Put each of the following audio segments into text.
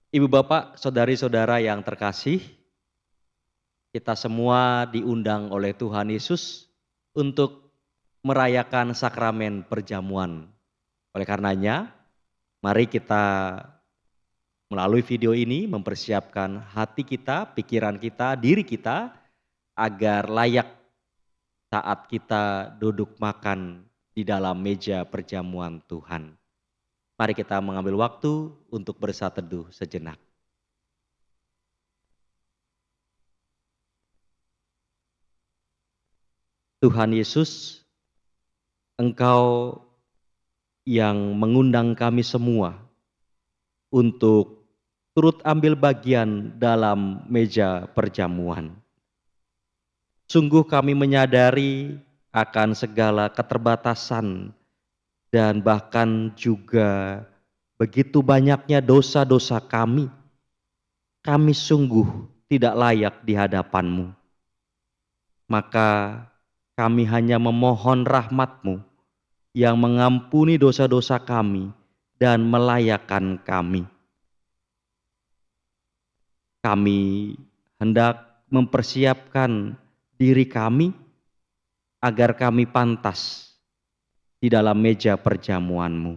Ibu bapak, saudari-saudara yang terkasih, kita semua diundang oleh Tuhan Yesus untuk merayakan sakramen perjamuan. Oleh karenanya, mari kita melalui video ini mempersiapkan hati kita, pikiran kita, diri kita agar layak saat kita duduk makan di dalam meja perjamuan Tuhan. Mari kita mengambil waktu untuk bersatu teduh sejenak. Tuhan Yesus, Engkau yang mengundang kami semua untuk turut ambil bagian dalam meja perjamuan. Sungguh kami menyadari akan segala keterbatasan dan bahkan juga begitu banyaknya dosa-dosa kami. Kami sungguh tidak layak di hadapan-Mu. Maka kami hanya memohon rahmat-Mu yang mengampuni dosa-dosa kami dan melayakkan kami. Kami hendak mempersiapkan diri kami agar kami pantas di dalam meja perjamuan-Mu.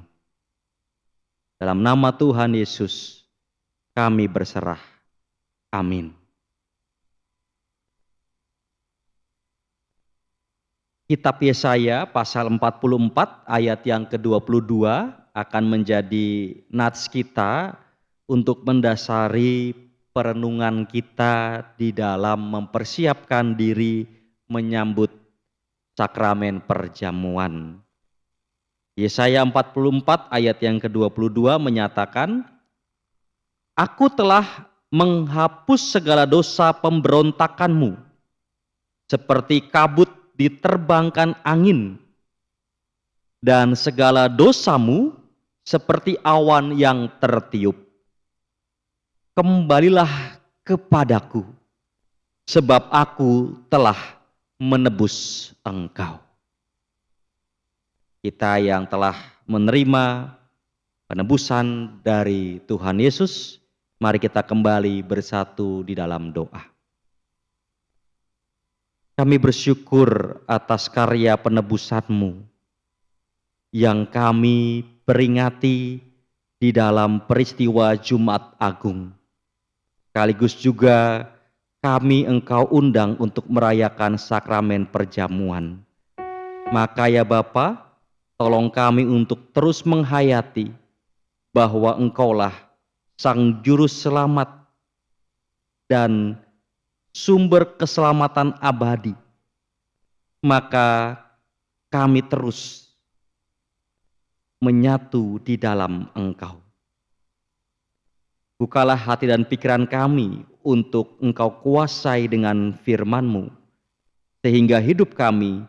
Dalam nama Tuhan Yesus, kami berserah. Amin. Kitab Yesaya pasal 44 ayat yang ke-22 akan menjadi nats kita untuk mendasari perenungan kita di dalam mempersiapkan diri menyambut sakramen perjamuan. Yesaya 44 ayat yang ke-22 menyatakan, Aku telah menghapus segala dosa pemberontakanmu, seperti kabut diterbangkan angin, dan segala dosamu seperti awan yang tertiup. Kembalilah kepadaku, sebab aku telah menebus engkau. Kita yang telah menerima penebusan dari Tuhan Yesus, mari kita kembali bersatu di dalam doa. Kami bersyukur atas karya penebusan-Mu yang kami peringati di dalam peristiwa Jumat Agung. Sekaligus juga kami Engkau undang untuk merayakan sakramen perjamuan. Maka ya Bapa, tolong kami untuk terus menghayati bahwa Engkaulah Sang Juru Selamat dan sumber keselamatan abadi. Maka kami terus menyatu di dalam Engkau. Bukalah hati dan pikiran kami untuk Engkau kuasai dengan firman-Mu, sehingga hidup kami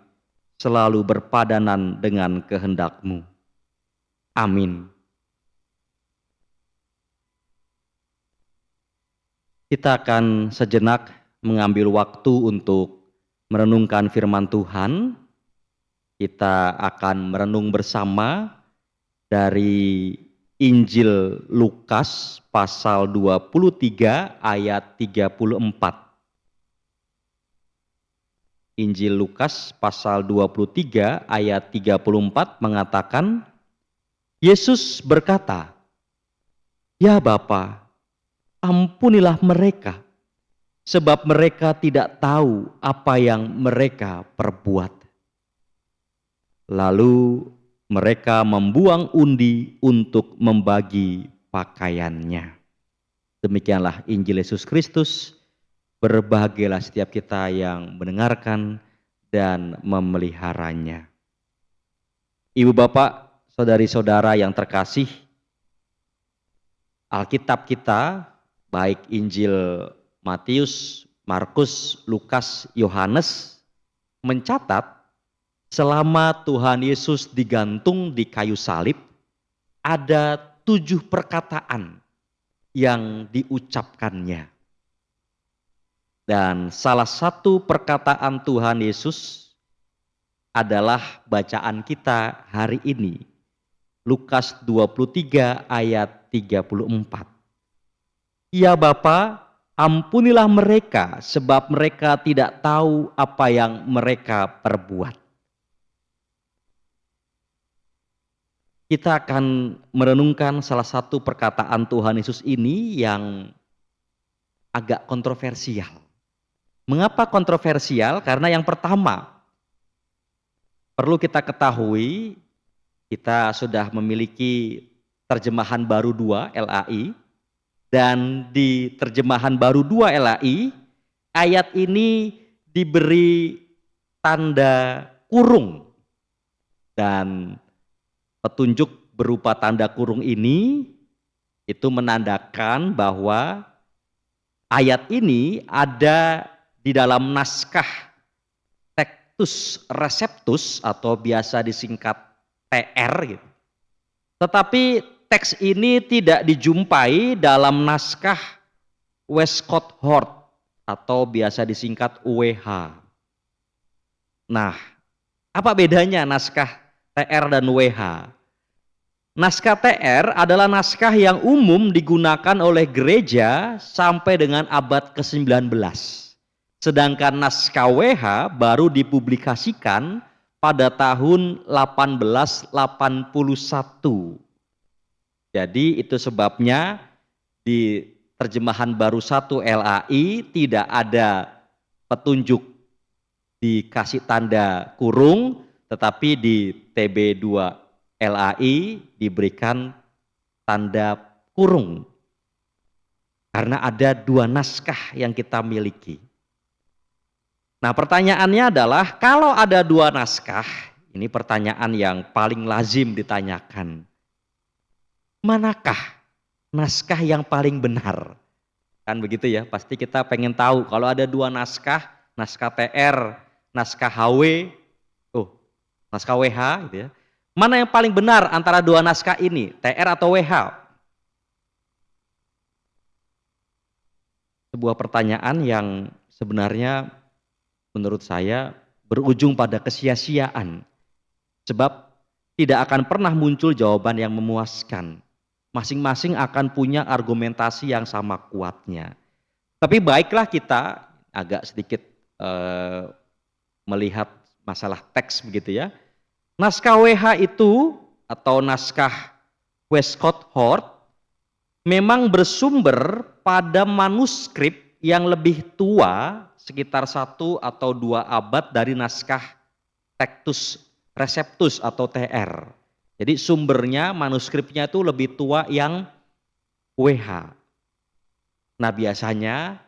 selalu berpadanan dengan kehendak-Mu. Amin. Kita akan sejenak mengambil waktu untuk merenungkan firman Tuhan. Kita akan merenung bersama dari Injil Lukas pasal 23 ayat 34. Injil Lukas pasal 23 ayat 34 mengatakan, Yesus berkata, Ya Bapa, ampunilah mereka, sebab mereka tidak tahu apa yang mereka perbuat. Lalu mereka membuang undi untuk membagi pakaiannya. Demikianlah Injil Yesus Kristus. Berbahagialah setiap kita yang mendengarkan dan memeliharanya. Ibu bapak, saudari-saudara yang terkasih, Alkitab kita, baik Injil Matius, Markus, Lukas, Yohanes, mencatat selama Tuhan Yesus digantung di kayu salib, ada 7 perkataan yang diucapkannya. Dan salah satu perkataan Tuhan Yesus adalah bacaan kita hari ini. Lukas 23 ayat 34. Ya Bapa, ampunilah mereka sebab mereka tidak tahu apa yang mereka perbuat. Kita akan merenungkan salah satu perkataan Tuhan Yesus ini yang agak kontroversial. Mengapa kontroversial? Karena yang pertama, perlu kita ketahui, kita sudah memiliki terjemahan baru 2 LAI, dan di terjemahan baru 2 LAI, ayat ini diberi tanda kurung. Dan petunjuk berupa tanda kurung ini itu menandakan bahwa ayat ini ada di dalam naskah Textus Receptus atau biasa disingkat TR gitu. Tetapi teks ini tidak dijumpai dalam naskah Westcott Hort atau biasa disingkat UWH. Nah, apa bedanya naskah TR dan WH? Naskah TR adalah naskah yang umum digunakan oleh gereja sampai dengan abad ke-19. Sedangkan naskah WH baru dipublikasikan pada tahun 1881. Jadi itu sebabnya di terjemahan baru 1 LAI tidak ada petunjuk dikasih tanda kurung, tetapi di TB2 LAI diberikan tanda kurung. Karena ada 2 naskah yang kita miliki. Nah, pertanyaannya adalah kalau ada 2 naskah, ini pertanyaan yang paling lazim ditanyakan. Manakah naskah yang paling benar? Kan begitu ya, pasti kita pengen tahu kalau ada 2 naskah, naskah TR, naskah HW, naskah WH gitu ya. Mana yang paling benar antara 2 naskah ini, TR atau WH? Sebuah pertanyaan yang sebenarnya menurut saya berujung pada kesia-siaan. Sebab tidak akan pernah muncul jawaban yang memuaskan. Masing-masing akan punya argumentasi yang sama kuatnya. Tapi baiklah kita agak sedikit melihat masalah teks begitu ya. Naskah WH itu atau naskah Westcott Hort memang bersumber pada manuskrip yang lebih tua sekitar 1 atau 2 abad dari naskah Textus Receptus atau TR. Jadi sumbernya, manuskripnya itu lebih tua yang WH. Nah biasanya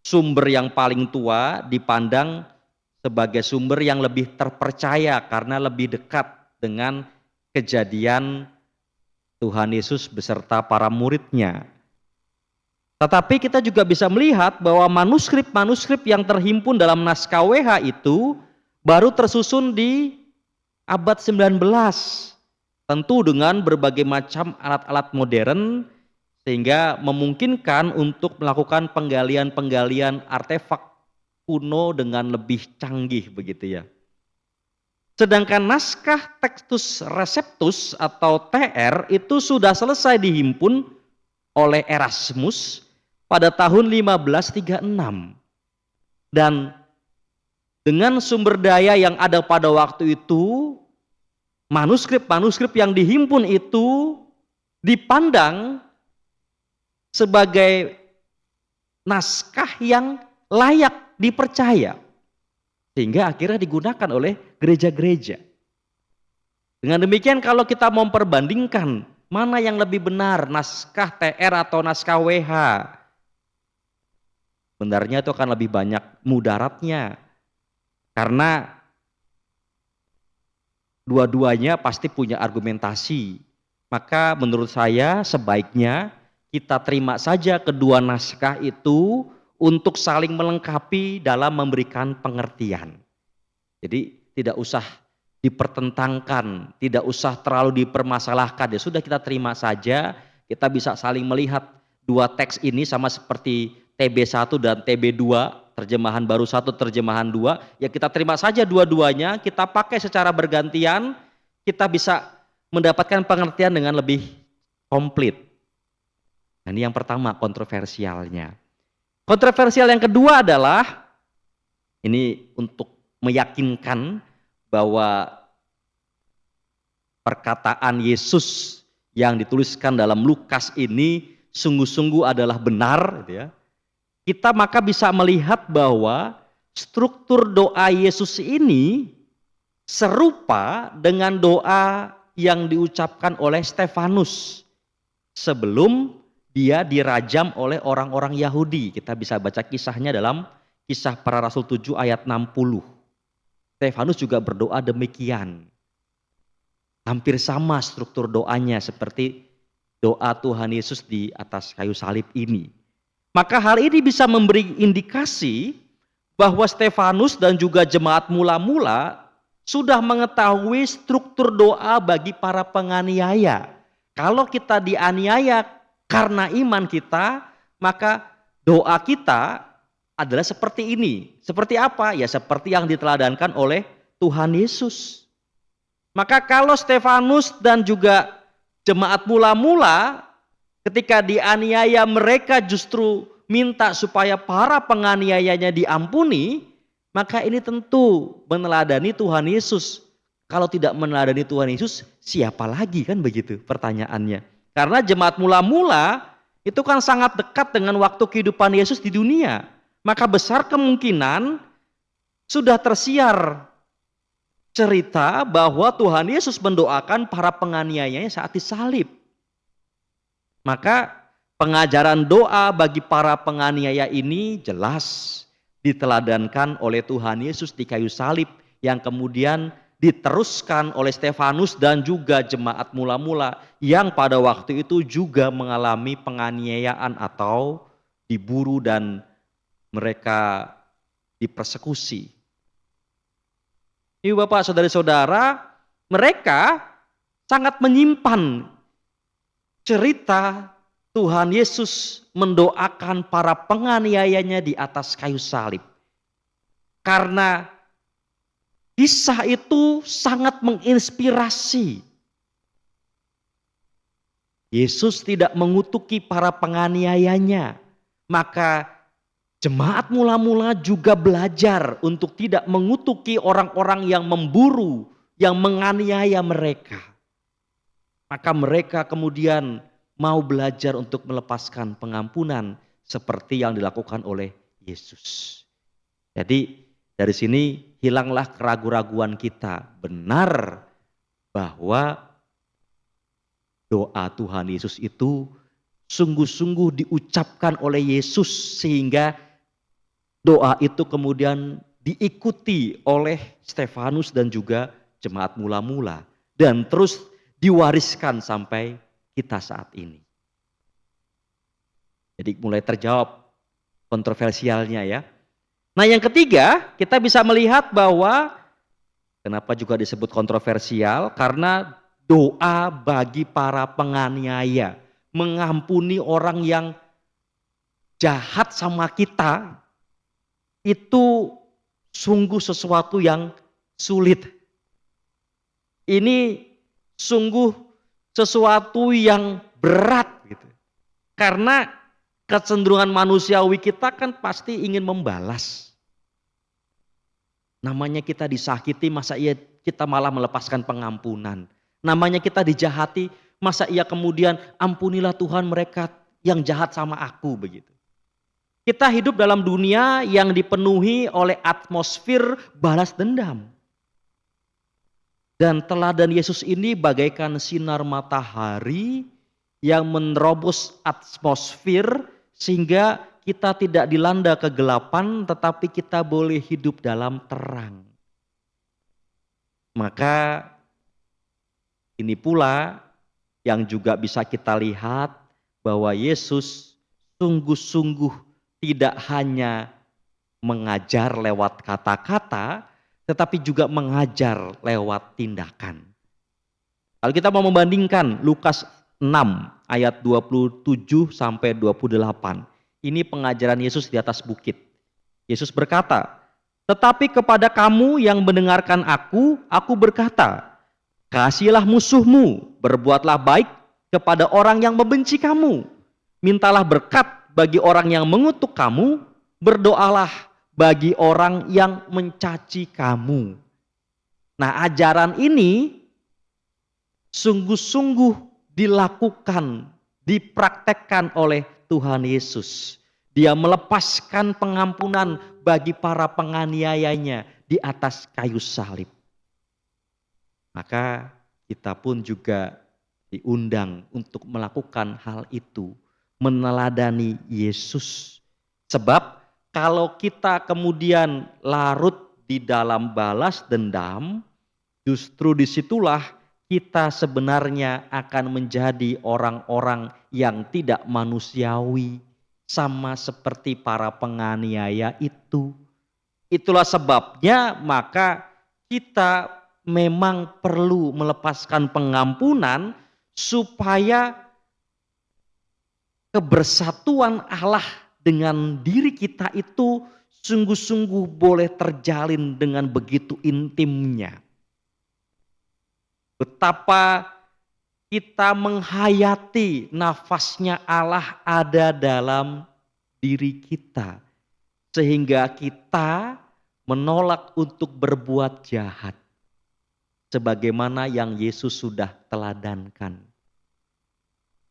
sumber yang paling tua dipandang sebagai sumber yang lebih terpercaya karena lebih dekat dengan kejadian Tuhan Yesus beserta para muridnya. Tetapi kita juga bisa melihat bahwa manuskrip-manuskrip yang terhimpun dalam naskah WH itu baru tersusun di abad 19. Tentu dengan berbagai macam alat-alat modern sehingga memungkinkan untuk melakukan penggalian-penggalian artefak kuno dengan lebih canggih begitu ya. Sedangkan naskah Textus Receptus atau TR itu sudah selesai dihimpun oleh Erasmus pada tahun 1536. Dan dengan sumber daya yang ada pada waktu itu, manuskrip-manuskrip yang dihimpun itu dipandang sebagai naskah yang layak dipercaya. Sehingga akhirnya digunakan oleh gereja-gereja. Dengan demikian kalau kita mau memperbandingkan mana yang lebih benar, naskah TR atau naskah WH, benarnya itu akan lebih banyak mudaratnya. Karena dua-duanya pasti punya argumentasi. Maka menurut saya sebaiknya kita terima saja kedua naskah itu untuk saling melengkapi dalam memberikan pengertian. Jadi tidak usah dipertentangkan, tidak usah terlalu dipermasalahkan. Ya sudah kita terima saja, kita bisa saling melihat 2 teks ini sama seperti TB1 dan TB2, terjemahan baru 1, terjemahan 2. Ya kita terima saja dua-duanya, kita pakai secara bergantian, kita bisa mendapatkan pengertian dengan lebih komplit. Nah, ini yang pertama kontroversialnya. Kontroversial yang kedua adalah ini untuk meyakinkan bahwa perkataan Yesus yang dituliskan dalam Lukas ini sungguh-sungguh adalah benar, gitu ya. Kita maka bisa melihat bahwa struktur doa Yesus ini serupa dengan doa yang diucapkan oleh Stefanus sebelum dia dirajam oleh orang-orang Yahudi. Kita bisa baca kisahnya dalam Kisah Para Rasul 7 ayat 60. Stefanus juga berdoa demikian. Hampir sama struktur doanya seperti doa Tuhan Yesus di atas kayu salib ini. Maka hal ini bisa memberi indikasi bahwa Stefanus dan juga jemaat mula-mula sudah mengetahui struktur doa bagi para penganiaya. Kalau kita dianiaya karena iman kita, maka doa kita adalah seperti ini. Seperti apa? Ya seperti yang diteladankan oleh Tuhan Yesus. Maka kalau Stefanus dan juga jemaat mula-mula ketika dianiaya mereka justru minta supaya para penganiayanya diampuni, maka ini tentu meneladani Tuhan Yesus. Kalau tidak meneladani Tuhan Yesus, siapa lagi, kan begitu pertanyaannya. Karena jemaat mula-mula itu kan sangat dekat dengan waktu kehidupan Yesus di dunia. Maka besar kemungkinan sudah tersiar cerita bahwa Tuhan Yesus mendoakan para penganiayanya saat disalib. Maka pengajaran doa bagi para penganiaya ini jelas diteladankan oleh Tuhan Yesus di kayu salib yang kemudian diteruskan oleh Stefanus dan juga jemaat mula-mula yang pada waktu itu juga mengalami penganiayaan atau diburu dan mereka dipersekusi. Ibu bapak saudari-saudara, mereka sangat menyimpan cerita Tuhan Yesus mendoakan para penganiayanya di atas kayu salib. Karena kisah itu sangat menginspirasi. Yesus tidak mengutuki para penganiayanya. Maka jemaat mula-mula juga belajar untuk tidak mengutuki orang-orang yang memburu, yang menganiaya mereka. Maka mereka kemudian mau belajar untuk melepaskan pengampunan seperti yang dilakukan oleh Yesus. Jadi dari sini hilanglah keraguan-raguan kita. Benar bahwa doa Tuhan Yesus itu sungguh-sungguh diucapkan oleh Yesus sehingga doa itu kemudian diikuti oleh Stefanus dan juga jemaat mula-mula dan terus diwariskan sampai kita saat ini. Jadi mulai terjawab kontroversialnya ya. Nah yang ketiga, kita bisa melihat bahwa kenapa juga disebut kontroversial, karena doa bagi para penganiaya, mengampuni orang yang jahat sama kita, itu sungguh sesuatu yang sulit. Ini sungguh sesuatu yang berat gitu. Karena kecenderungan manusiawi kita kan pasti ingin membalas. Namanya kita disakiti, masa iya kita malah melepaskan pengampunan. Namanya kita dijahati, masa iya kemudian ampunilah Tuhan mereka yang jahat sama aku begitu. Kita hidup dalam dunia yang dipenuhi oleh atmosfer balas dendam. Dan teladan Yesus ini bagaikan sinar matahari yang menerobos atmosfer sehingga kita tidak dilanda kegelapan tetapi kita boleh hidup dalam terang. Maka ini pula yang juga bisa kita lihat bahwa Yesus sungguh-sungguh tidak hanya mengajar lewat kata-kata tetapi juga mengajar lewat tindakan. Kalau kita mau membandingkan Lukas 6 ayat 27 sampai 28. Ini pengajaran Yesus di atas bukit. Yesus berkata, "Tetapi kepada kamu yang mendengarkan aku berkata, kasihilah musuhmu, berbuatlah baik kepada orang yang membenci kamu, mintalah berkat bagi orang yang mengutuk kamu, berdoalah bagi orang yang mencaci kamu. Nah, ajaran ini sungguh-sungguh dilakukan, dipraktekkan oleh Tuhan Yesus. Dia melepaskan pengampunan bagi para penganiayanya di atas kayu salib. Maka kita pun juga diundang untuk melakukan hal itu, meneladani Yesus. Sebab kalau kita kemudian larut di dalam balas dendam, justru disitulah kita sebenarnya akan menjadi orang-orang yang tidak manusiawi, sama seperti para penganiaya itu. Itulah sebabnya maka kita memang perlu melepaskan pengampunan supaya kebersatuan Allah dengan diri kita itu sungguh-sungguh boleh terjalin dengan begitu intimnya. Betapa kita menghayati nafasnya Allah ada dalam diri kita. Sehingga kita menolak untuk berbuat jahat. Sebagaimana yang Yesus sudah teladankan.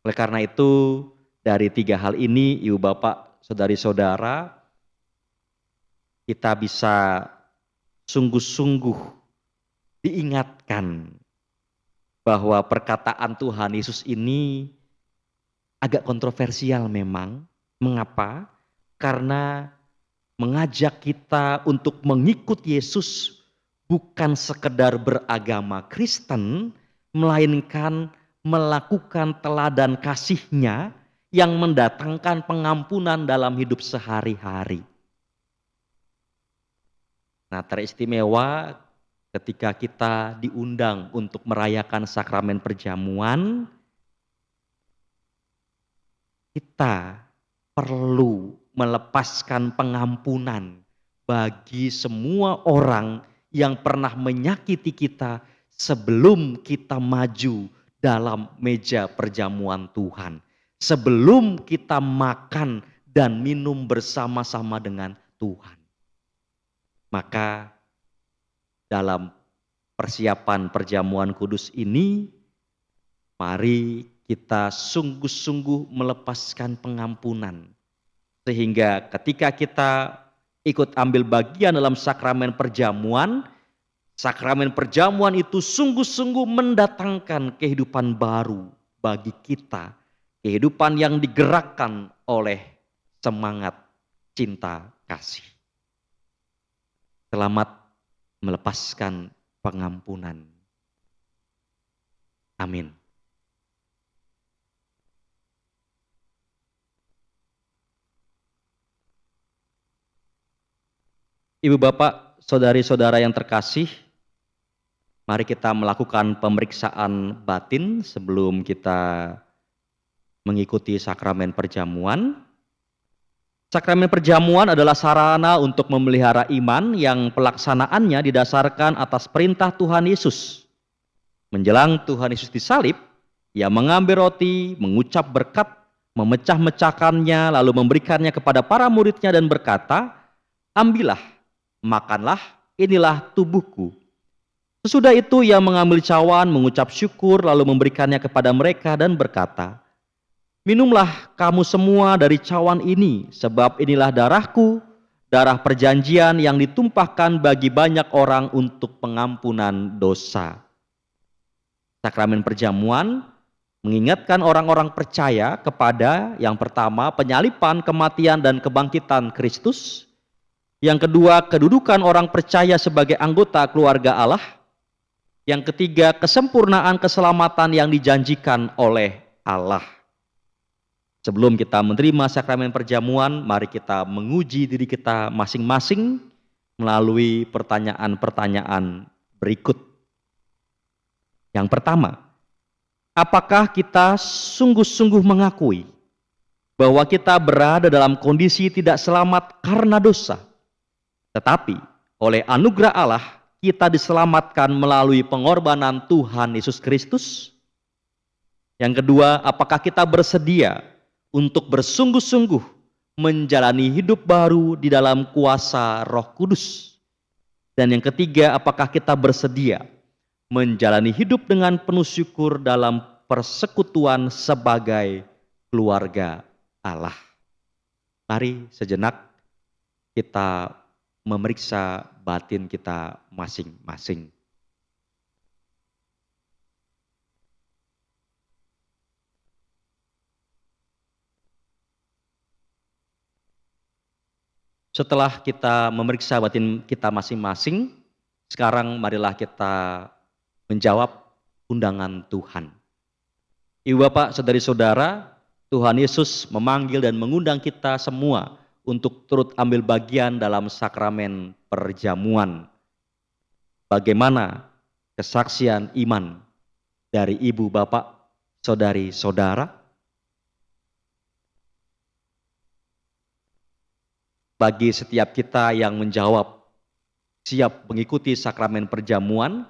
Oleh karena itu, dari 3 hal ini, Ibu Bapak, Saudari-saudara, kita bisa sungguh-sungguh diingatkan bahwa perkataan Tuhan Yesus ini agak kontroversial memang. Mengapa? Karena mengajak kita untuk mengikut Yesus bukan sekedar beragama Kristen, melainkan melakukan teladan kasih-Nya yang mendatangkan pengampunan dalam hidup sehari-hari. Nah, teristimewa ketika kita diundang untuk merayakan sakramen perjamuan, kita perlu melepaskan pengampunan bagi semua orang yang pernah menyakiti kita sebelum kita maju dalam meja perjamuan Tuhan. Sebelum kita makan dan minum bersama-sama dengan Tuhan. Maka dalam persiapan perjamuan kudus ini, mari kita sungguh-sungguh melepaskan pengampunan. Sehingga ketika kita ikut ambil bagian dalam sakramen perjamuan itu sungguh-sungguh mendatangkan kehidupan baru bagi kita. Kehidupan yang digerakkan oleh semangat cinta kasih. Selamat melepaskan pengampunan. Amin. Ibu Bapak, Saudari-saudara yang terkasih, mari kita melakukan pemeriksaan batin sebelum kita mengikuti sakramen perjamuan. Sakramen perjamuan adalah sarana untuk memelihara iman yang pelaksanaannya didasarkan atas perintah Tuhan Yesus. Menjelang Tuhan Yesus disalib, Ia mengambil roti, mengucap berkat, memecah-mecahkannya, lalu memberikannya kepada para muridnya dan berkata, "Ambillah, makanlah, inilah tubuhku." Sesudah itu Ia mengambil cawan, mengucap syukur, lalu memberikannya kepada mereka dan berkata, "Minumlah kamu semua dari cawan ini, sebab inilah darahku, darah perjanjian yang ditumpahkan bagi banyak orang untuk pengampunan dosa." Sakramen perjamuan mengingatkan orang-orang percaya kepada yang pertama penyaliban, kematian, dan kebangkitan Kristus. Yang kedua, kedudukan orang percaya sebagai anggota keluarga Allah. Yang ketiga, kesempurnaan keselamatan yang dijanjikan oleh Allah. Sebelum kita menerima sakramen perjamuan, mari kita menguji diri kita masing-masing melalui pertanyaan-pertanyaan berikut. Yang pertama, apakah kita sungguh-sungguh mengakui bahwa kita berada dalam kondisi tidak selamat karena dosa? Tetapi oleh anugerah Allah kita diselamatkan melalui pengorbanan Tuhan Yesus Kristus. Yang kedua, apakah kita bersedia untuk bersungguh-sungguh menjalani hidup baru di dalam kuasa Roh Kudus. Dan yang ketiga, apakah kita bersedia menjalani hidup dengan penuh syukur dalam persekutuan sebagai keluarga Allah. Mari sejenak kita memeriksa batin kita masing-masing. Setelah kita memeriksa batin kita masing-masing, sekarang marilah kita menjawab undangan Tuhan. Ibu bapak, saudari-saudara, Tuhan Yesus memanggil dan mengundang kita semua untuk turut ambil bagian dalam sakramen perjamuan. Bagaimana kesaksian iman dari ibu bapak, saudari-saudara? Bagi setiap kita yang menjawab siap mengikuti sakramen perjamuan,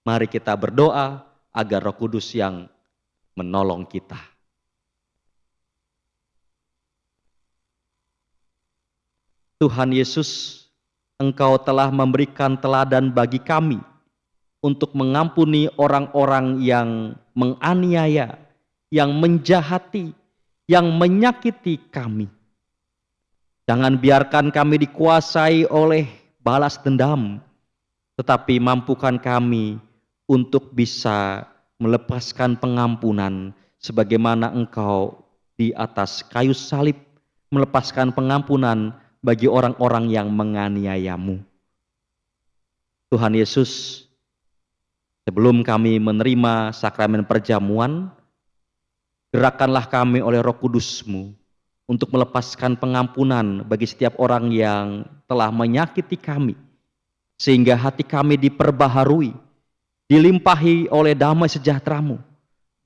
mari kita berdoa agar Roh Kudus yang menolong kita. Tuhan Yesus, Engkau telah memberikan teladan bagi kami untuk mengampuni orang-orang yang menganiaya, yang menjahati, yang menyakiti kami. Jangan biarkan kami dikuasai oleh balas dendam, tetapi mampukan kami untuk bisa melepaskan pengampunan sebagaimana Engkau di atas kayu salib melepaskan pengampunan bagi orang-orang yang menganiayamu. Tuhan Yesus, sebelum kami menerima sakramen perjamuan, gerakkanlah kami oleh Roh Kudus-Mu untuk melepaskan pengampunan bagi setiap orang yang telah menyakiti kami, sehingga hati kami diperbaharui, dilimpahi oleh damai sejahtera-Mu,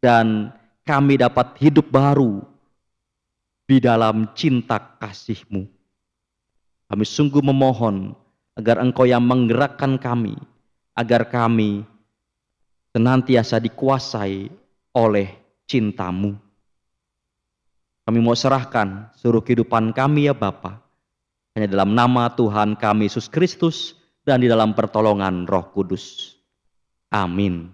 dan kami dapat hidup baru di dalam cinta kasih-Mu. Kami sungguh memohon agar Engkau yang menggerakkan kami, agar kami senantiasa dikuasai oleh cinta-Mu. Kami mau serahkan seluruh kehidupan kami ya Bapa, hanya dalam nama Tuhan kami Yesus Kristus dan di dalam pertolongan Roh Kudus. Amin.